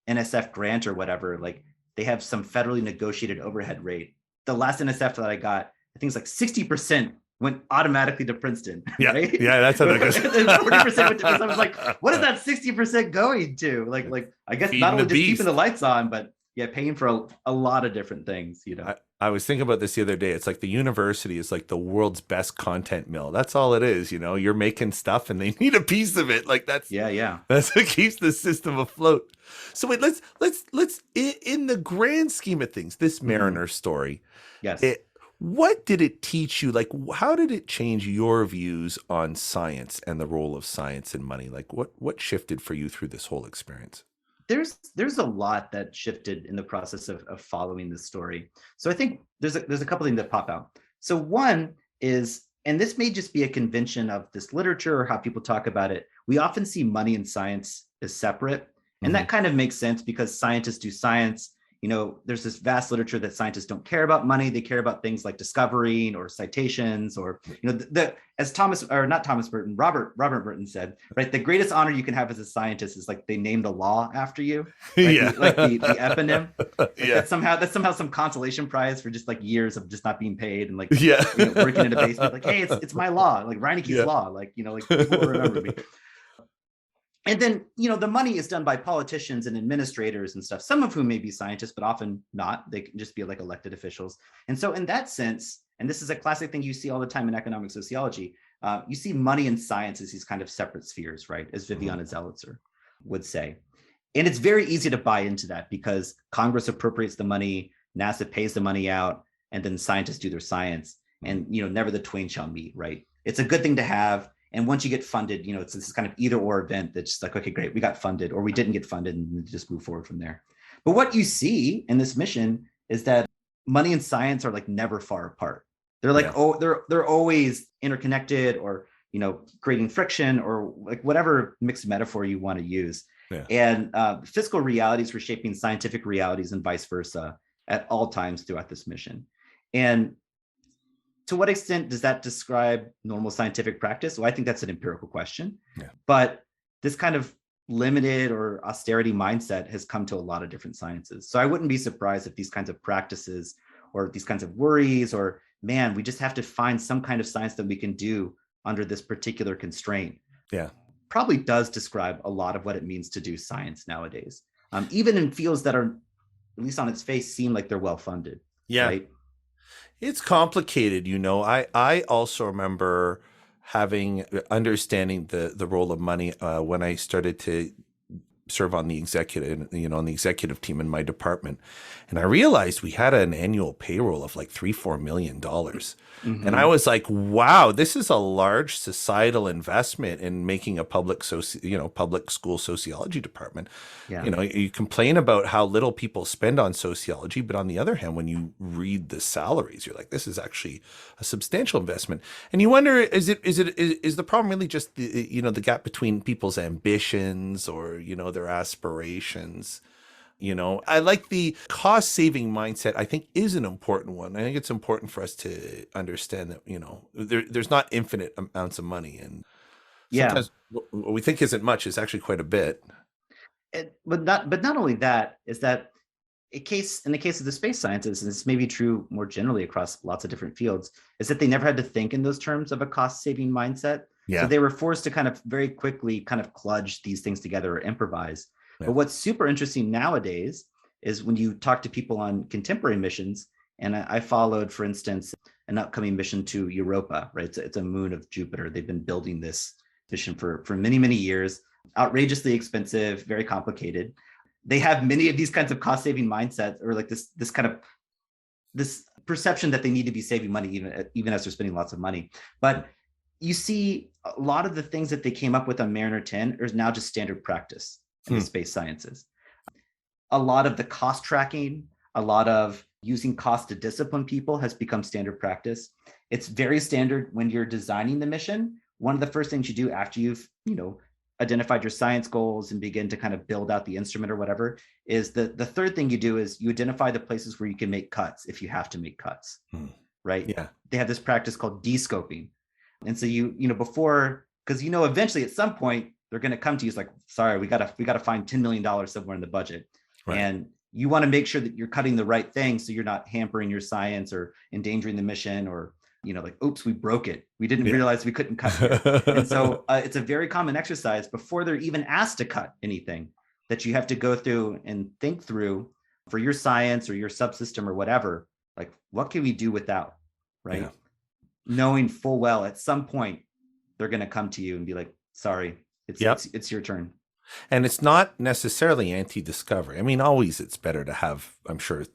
NSF grant or whatever, like they have some federally negotiated overhead rate. The last NSF that I got, I think it's like 60% went automatically to Princeton, yeah, right? yeah, that's how that goes. 40% went to Princeton. I was like, what is that 60% going to? Like I guess not Feeding the only just keeping the beast. lights on, but yeah, paying for a lot of different things. I was thinking about this the other day. It's like the university is like the world's best content mill. That's all it is. You're making stuff and they need a piece of it. Like that's Yeah, yeah. that's what keeps the system afloat. So wait, in the grand scheme of things, this Hmm. Mariner story, Yes. it what did it teach you? Like how did it change your views on science and the role of science and money? Like what shifted for you through this whole experience? There's a lot that shifted in the process of following this story. So I think there's a couple things that pop out. So one is, and this may just be a convention of this literature or how people talk about it, we often see money and science as separate. And Hmm. that kind of makes sense because scientists do science. There's this vast literature that scientists don't care about money. They care about things like discovering or citations or, as Thomas, or not Thomas Burton, Robert Burton said, right? The greatest honor you can have as a scientist is like they named a law after you, right? Yeah. The eponym, like Yeah. that's somehow some consolation prize for just like years of just not being paid and like, Yeah. working in a basement. Like, hey, it's my law, like Reinecke's Yeah. law, like, like people will remember me. And then, the money is done by politicians and administrators and stuff, some of whom may be scientists, but often not. They can just be like elected officials. And so in that sense, and this is a classic thing you see all the time in economic sociology, you see money and science as these kind of separate spheres, right? As Mhm. Viviana Zelizer would say. And it's very easy to buy into that because Congress appropriates the money, NASA pays the money out, and then scientists do their science. Mhm. And, never the twain shall meet, right? It's a good thing to have. And once you get funded, it's this kind of either or event that's just like, okay, great, we got funded or we didn't get funded and just move forward from there. But what you see in this mission is that money and science are like never far apart. They're like, Yeah. oh, they're always interconnected, or creating friction, or like whatever mixed metaphor you want to use. Yeah. And physical realities were shaping scientific realities and vice versa at all times throughout this mission. And to what extent does that describe normal scientific practice? Well, I think that's an empirical question. Yeah. But this kind of limited or austerity mindset has come to a lot of different sciences. So I wouldn't be surprised if these kinds of practices, or these kinds of worries, or man, we just have to find some kind of science that we can do under this particular constraint, Yeah. probably does describe a lot of what it means to do science nowadays, even in fields that are, at least on its face, seem like they're well funded, Yeah. right? It's complicated, you know. I also remember having understanding the role of money when I started to serve on the executive, on the executive team in my department. And I realized we had an annual payroll of like $3-4 million. And I Mm-hmm. was like, wow, this is a large societal investment in making a public school sociology department. Yeah. You complain about how little people spend on sociology, but on the other hand, when you read the salaries, you're like, this is actually a substantial investment. And you wonder, is the problem really just the gap between people's ambitions, or their aspirations? I like the cost saving mindset. I think is an important one. I think it's important for us to understand that there's not infinite amounts of money, and Yeah. sometimes what we think isn't much is actually quite a bit. But not only that, is that in the case of the space sciences, and this may be true more generally across lots of different fields, is that they never had to think in those terms of a cost saving mindset. So Yeah, they were forced to kind of very quickly kind of kludge these things together or improvise. But yeah, what's super interesting nowadays is when you talk to people on contemporary missions, and I followed, for instance, an upcoming mission to Europa, right? It's a moon of Jupiter. They've been building this mission for many, many years, outrageously expensive, very complicated. They have many of these kinds of cost saving mindsets, or like this kind of this perception that they need to be saving money, even as they're spending lots of money. But you see a lot of the things that they came up with on Mariner 10 is now just standard practice in the hmm, space sciences. A lot of the cost tracking, a lot of using cost to discipline people has become standard practice. It's very standard when you're designing the mission. One of the first things you do after you've, identified your science goals and begin to kind of build out the instrument or whatever, is the third thing you do is you identify the places where you can make cuts if you have to make cuts, hmm, right? yeah, They have this practice called descoping. And so before, because eventually at some point they're going to come to you, it's like, sorry, we gotta find $10 million somewhere in the budget. right. And you want to make sure that you're cutting the right thing so you're not hampering your science or endangering the mission, or like, oops, we broke it, we didn't Yeah. realize we couldn't cut here. And so it's a very common exercise before they're even asked to cut anything, that you have to go through and think through for your science or your subsystem or whatever, like, what can we do without, Yeah. right? Knowing full well at some point they're going to come to you and be like, sorry, it's Yep. it's your turn. And it's not necessarily anti-discovery. I mean, always it's better to have, I'm sure,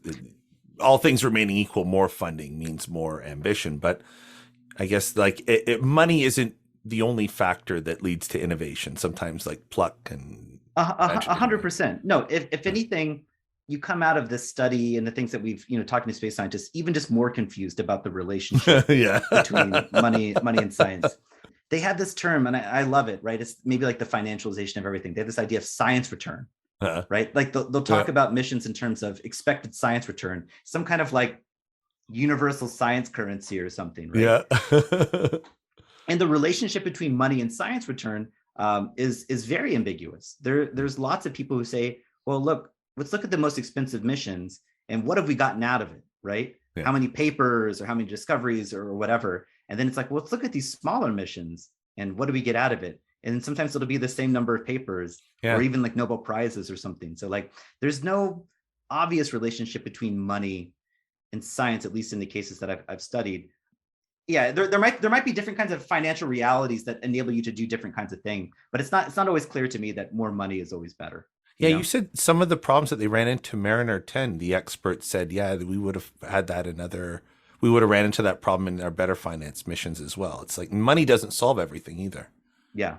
all things remaining equal, more funding means more ambition. But I guess like money isn't the only factor that leads to innovation. Sometimes like pluck and A hundred imagination. percent. No, if anything, you come out of this study and the things that we've, talking to space scientists, even just more confused about the relationship Yeah. between money and science. They have this term, and I love it, right? It's maybe like the financialization of everything. They have this idea of science return, Uh, right? Like they'll yeah. talk about missions in terms of expected science return, some kind of like universal science currency or something, right? Yeah. And the relationship between money and science return is very ambiguous. There's lots of people who say, well, look, let's look at the most expensive missions and what have we gotten out of it, right? Yeah. How many papers or how many discoveries or whatever. And then it's like, well, let's look at these smaller missions and what do we get out of it? And sometimes it'll be the same number of papers, or Yeah. even like Nobel Prizes or something. So like, there's no obvious relationship between money and science, at least in the cases that I've studied. Yeah, there might be different kinds of financial realities that enable you to do different kinds of things, but it's not always clear to me that more money is always better, you Yeah, you know? said some of the problems that they ran into Mariner 10, the experts said, yeah, we would have had that we would have ran into that problem in our better finance missions as well. It's like money doesn't solve everything either. Yeah.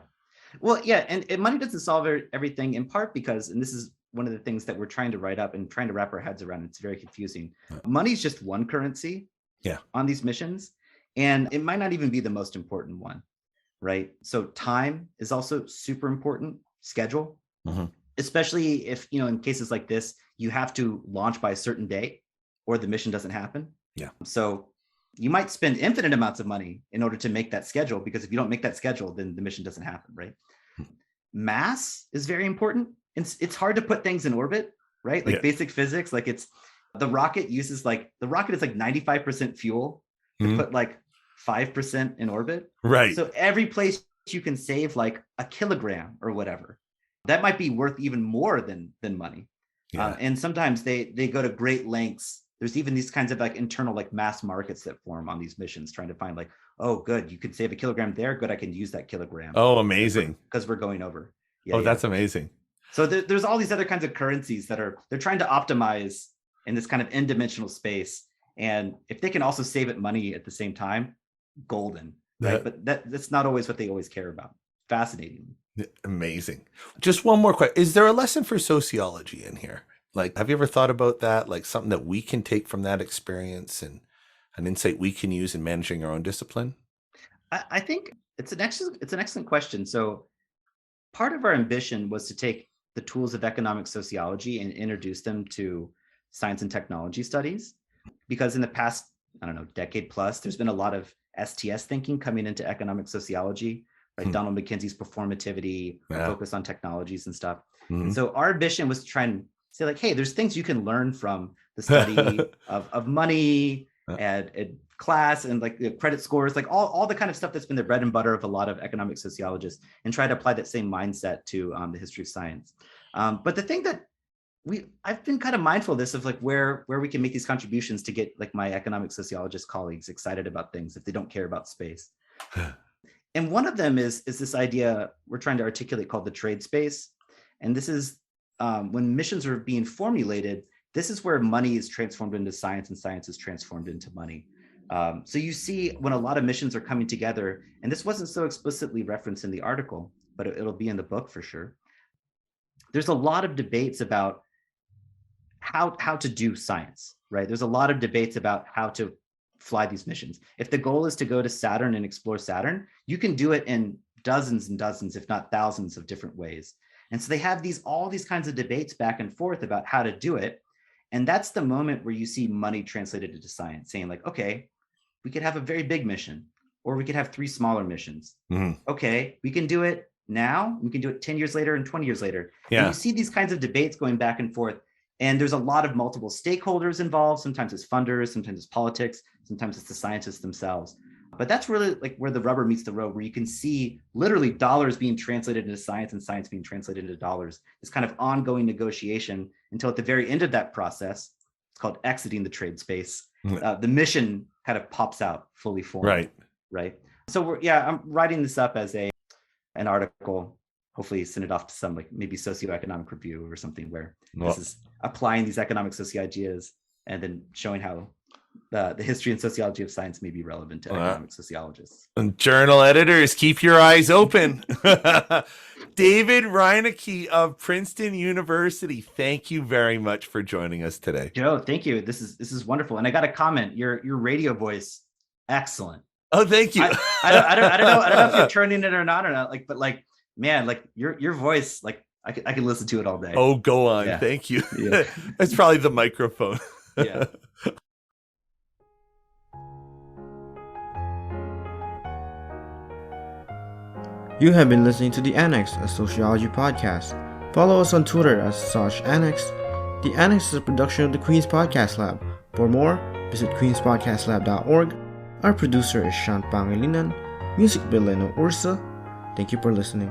Well, yeah, and money doesn't solve everything, in part because, and this is one of the things that we're trying to write up and trying to wrap our heads around. It's very confusing. Money is just one currency on these missions, and it might not even be the most important one, right? So time is also super important, schedule, especially if, in cases like this, you have to launch by a certain date or the mission doesn't happen. So you might spend infinite amounts of money in order to make that schedule, because if you don't make that schedule, then the mission doesn't happen, right? Mass is very important. It's hard to put things in orbit, right? Like basic physics, like the rocket is like 95% fuel to put like 5% in orbit. Right. So every place you can save like a kilogram or whatever, that might be worth even more than money. And sometimes they go to great lengths. There's even these kinds of like internal like mass markets that form on these missions, trying to find like, oh, good, you could save a kilogram there. Good, I can use that kilogram. Oh, amazing. Because we're going over. That's amazing. So there's all these other kinds of currencies that they're trying to optimize in this kind of n-dimensional space. And if they can also save it money at the same time, golden, right? But that's not always what they always care about. Fascinating. Amazing. Just one more question. Is there a lesson for sociology in here? Like, have you ever thought about that? Like something that we can take from that experience and an insight we can use in managing our own discipline? I think it's an excellent question. So part of our ambition was to take the tools of economic sociology and introduce them to science and technology studies, because in the past, decade plus, there's been a lot of STS thinking coming into economic sociology, right? Donald McKenzie's performativity, focus on technologies and stuff. And so our ambition was to try and say like, hey, there's things you can learn from the study of money and class and like the credit scores, like all the kind of stuff that's been the bread and butter of a lot of economic sociologists, and try to apply that same mindset to the history of science. But the thing that I've been kind of mindful of this, of like where we can make these contributions to get like my economic sociologist colleagues excited about things if they don't care about space. And one of them is this idea we're trying to articulate called the trade space. And this is when missions are being formulated, this is where money is transformed into science and science is transformed into money. So you see when a lot of missions are coming together, and this wasn't so explicitly referenced in the article, but it'll be in the book for sure. There's a lot of debates about how to do science, right? There's a lot of debates about how to fly these missions. If the goal is to go to Saturn and explore Saturn, you can do it in dozens and dozens, if not thousands of different ways. And so they have all these kinds of debates back and forth about how to do it. And that's the moment where you see money translated into science, saying like, okay, we could have a very big mission, or we could have 3 smaller missions. Okay, we can do it now. We can do it 10 years later and 20 years later. And you see these kinds of debates going back and forth. And there's a lot of multiple stakeholders involved. Sometimes it's funders, sometimes it's politics, sometimes it's the scientists themselves. But that's really like where the rubber meets the road, where you can see literally dollars being translated into science and science being translated into dollars. This kind of ongoing negotiation until at the very end of that process, it's called exiting the trade space. The mission kind of pops out fully formed. Right. So I'm writing this up as an article, hopefully send it off to some like maybe socioeconomic review or something where this is applying these economic sociology ideas and then showing how the history and sociology of science may be relevant to economic sociologists. And journal editors, keep your eyes open. David Reinecke of Princeton University, thank you very much for joining us today. Joe, thank you. This is wonderful. And I got a comment. Your radio voice, excellent. Oh, thank you. I don't know if you're turning it or not. Like, but like, man, like your voice, like I could listen to it all day. Oh, go on. Yeah. Thank you. Yeah. It's probably the microphone. Yeah. You have been listening to The Annex, a sociology podcast. Follow us on Twitter as @Annex. The Annex is a production of the Queen's Podcast Lab. For more, visit queenspodcastlab.org. Our producer is Shant Pangilinan. Music by Leno Ursa. Thank you for listening.